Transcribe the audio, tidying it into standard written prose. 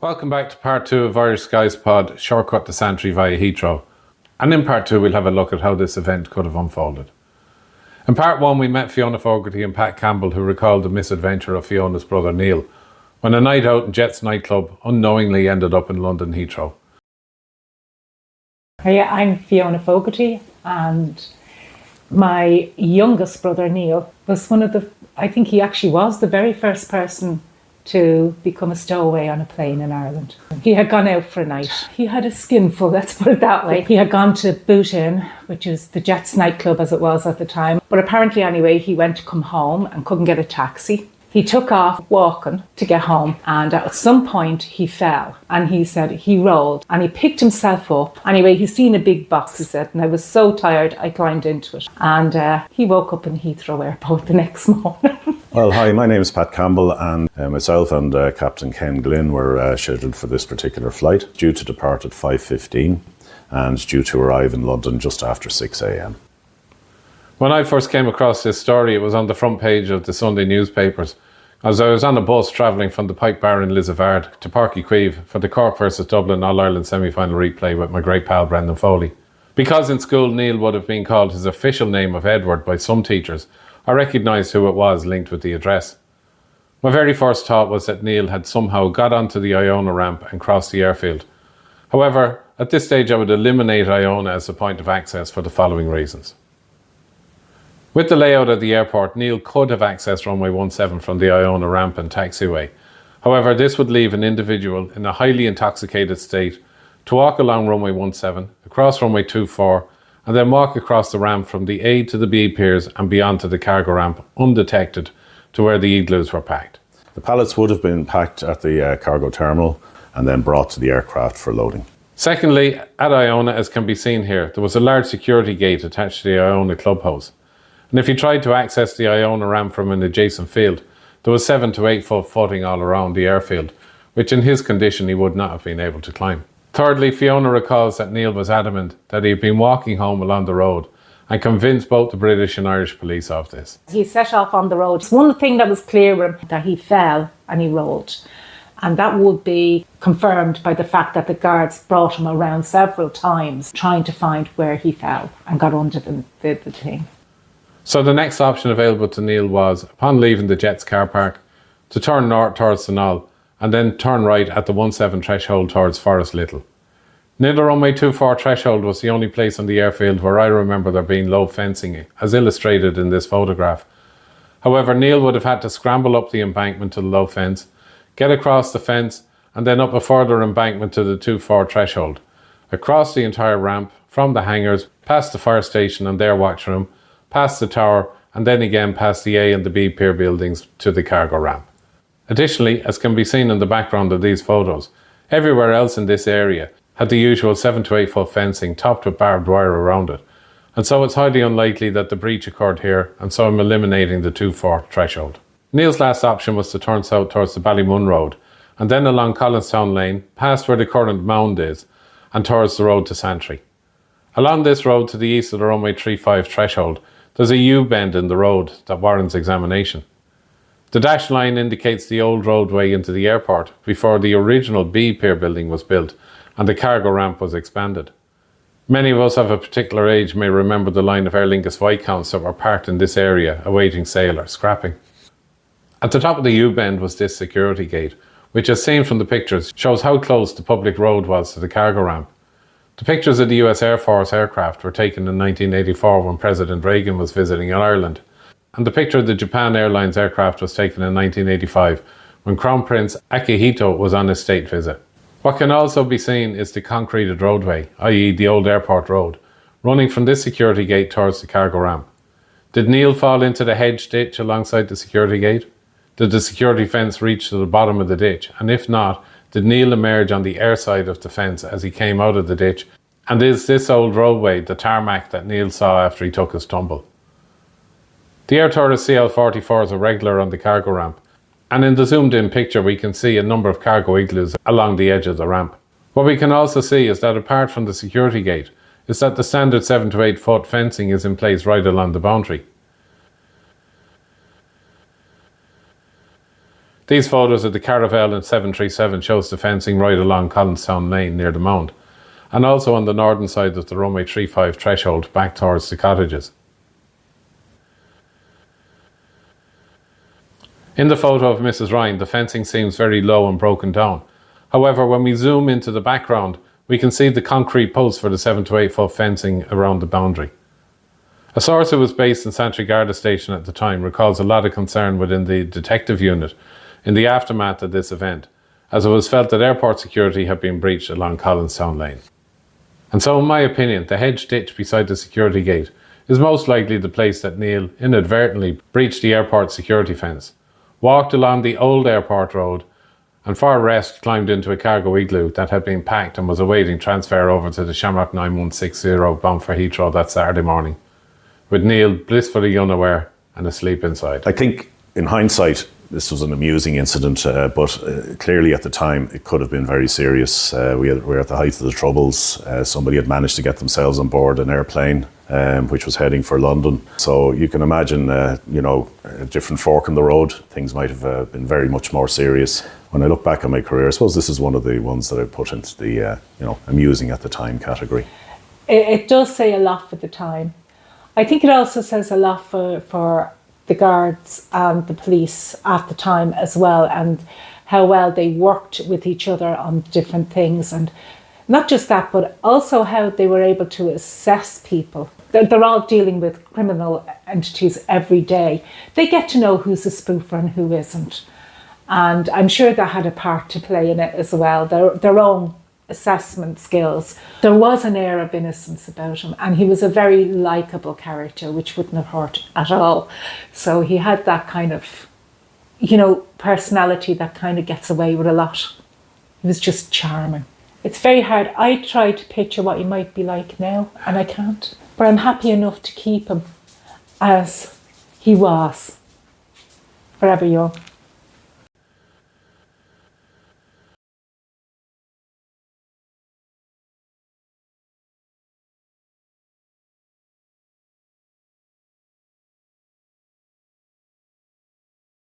Welcome back to part 2 of Irish Skies Pod, Shortcut to Santry via Heathrow. And in part 2 we'll have a look at how this event could have unfolded. In part 1 we met Fiona Fogarty and Pat Campbell, who recalled the misadventure of Fiona's brother Neil, when a night out in Jet's nightclub unknowingly ended up in London Heathrow. Hiya, I'm Fiona Fogarty, and my youngest brother Neil was I think he actually was the very first person to become a stowaway on a plane in Ireland. He had gone out for a night. He had a skinful, let's put it that way. He had gone to Boot Inn, which is the Jet's nightclub as it was at the time. But apparently anyway, he went to come home and couldn't get a taxi. He took off walking to get home, and at some point he fell, and he said he rolled and he picked himself up. Anyway, he's seen a big box, he said, and I was so tired I climbed into it. And he woke up in Heathrow Airport the next morning. Well, hi, my name is Pat Campbell, and myself and Captain Ken Glynn were scheduled for this particular flight, due to depart at 5:15 and due to arrive in London just after 6 a.m. When I first came across this story, it was on the front page of the Sunday newspapers, as I was on a bus travelling from the Pike Bar in Lizavard to Páirc Uí Chaoimh for the Cork vs Dublin All-Ireland semi-final replay with my great pal Brendan Foley. Because in school Neil would have been called his official name of Edward by some teachers, I recognised who it was linked with the address. My very first thought was that Neil had somehow got onto the Iona ramp and crossed the airfield. However, at this stage I would eliminate Iona as a point of access for the following reasons. With the layout of the airport, Neil could have accessed runway 17 from the Iona ramp and taxiway. However, this would leave an individual in a highly intoxicated state to walk along runway 17, across runway 24, and then walk across the ramp from the A to the B piers and beyond to the cargo ramp undetected to where the igloos were packed. The pallets would have been packed at the cargo terminal and then brought to the aircraft for loading. Secondly, at Iona, as can be seen here, there was a large security gate attached to the Iona clubhouse. And if he tried to access the Iona ramp from an adjacent field, there was 7 to 8 foot footing all around the airfield, which in his condition he would not have been able to climb. Thirdly, Fiona recalls that Neil was adamant that he had been walking home along the road and convinced both the British and Irish police of this. He set off on the road. One thing that was clear with him, that he fell and he rolled. And that would be confirmed by the fact that the guards brought him around several times trying to find where he fell and got under the thing. So the next option available to Neil was, upon leaving the Jet's car park, to turn north towards Sunol and then turn right at the 17 threshold towards Forest Little. Near the runway 24 threshold was the only place on the airfield where I remember there being low fencing, as illustrated in this photograph. However, Neil would have had to scramble up the embankment to the low fence, get across the fence, and then up a further embankment to the 24 threshold, across the entire ramp, from the hangars, past the fire station and their watch room, past the tower, and then again past the A and the B pier buildings to the cargo ramp. Additionally, as can be seen in the background of these photos, everywhere else in this area had the usual 7 to 8 foot fencing topped with barbed wire around it, and so it's highly unlikely that the breach occurred here, and so I'm eliminating the 24 threshold. Neil's last option was to turn south towards the Ballymun Road, and then along Collinstown Lane, past where the current mound is, and towards the road to Santry. Along this road to the east of the runway 35 threshold, there's a U-bend in the road that warrants examination. The dashed line indicates the old roadway into the airport before the original B pier building was built and the cargo ramp was expanded. Many of us of a particular age may remember the line of Aer Lingus Viscounts that were parked in this area awaiting sale or scrapping. At the top of the U-bend was this security gate, which as seen from the pictures shows how close the public road was to the cargo ramp. The pictures of the US Air Force aircraft were taken in 1984 when President Reagan was visiting Ireland, and the picture of the Japan Airlines aircraft was taken in 1985 when Crown Prince Akihito was on his state visit. What can also be seen is the concreted roadway, i.e. the old airport road, running from this security gate towards the cargo ramp. Did Neil fall into the hedge ditch alongside the security gate? Did the security fence reach to the bottom of the ditch? And if not, did Neil emerge on the air side of the fence as he came out of the ditch? And is this old roadway the tarmac that Neil saw after he took his tumble? The Air Tourist CL-44 is a regular on the cargo ramp, and in the zoomed in picture we can see a number of cargo igloos along the edge of the ramp. What we can also see is that apart from the security gate, is that the standard 7 to 8 foot fencing is in place right along the boundary. These photos of the Caravel and 737 shows the fencing right along Collinstown Lane near the Mound, and also on the northern side of the runway 35 threshold back towards the cottages. In the photo of Mrs. Ryan, the fencing seems very low and broken down. However, when we zoom into the background, we can see the concrete posts for the 7 to 8 foot fencing around the boundary. A source who was based in Santry Garda station at the time recalls a lot of concern within the detective unit in the aftermath of this event, as it was felt that airport security had been breached along Collinstown Lane. And so in my opinion, the hedge ditch beside the security gate is most likely the place that Neil inadvertently breached the airport security fence, walked along the old airport road, and for rest climbed into a cargo igloo that had been packed and was awaiting transfer over to the Shamrock 9160 bound for Heathrow that Saturday morning, with Neil blissfully unaware and asleep inside. I think in hindsight, this was an amusing incident, but clearly at the time it could have been very serious. We were at the height of the Troubles. Somebody had managed to get themselves on board an airplane which was heading for London. So you can imagine, a different fork in the road. Things might have been very much more serious. When I look back on my career, I suppose this is one of the ones that I put into the amusing at the time category. It does say a lot for the time. I think it also says a lot for the guards and the police at the time as well, and how well they worked with each other on different things. And not just that, but also how they were able to assess people. They're all dealing with criminal entities every day. They get to know who's a spoofer and who isn't. And I'm sure that had a part to play in it as well, their own assessment skills. There was an air of innocence about him, and he was a very likeable character, which wouldn't have hurt at all. So he had that kind of, personality that kind of gets away with a lot. He was just charming. It's very hard. I try to picture what he might be like now, and I can't. But I'm happy enough to keep him as he was, forever young.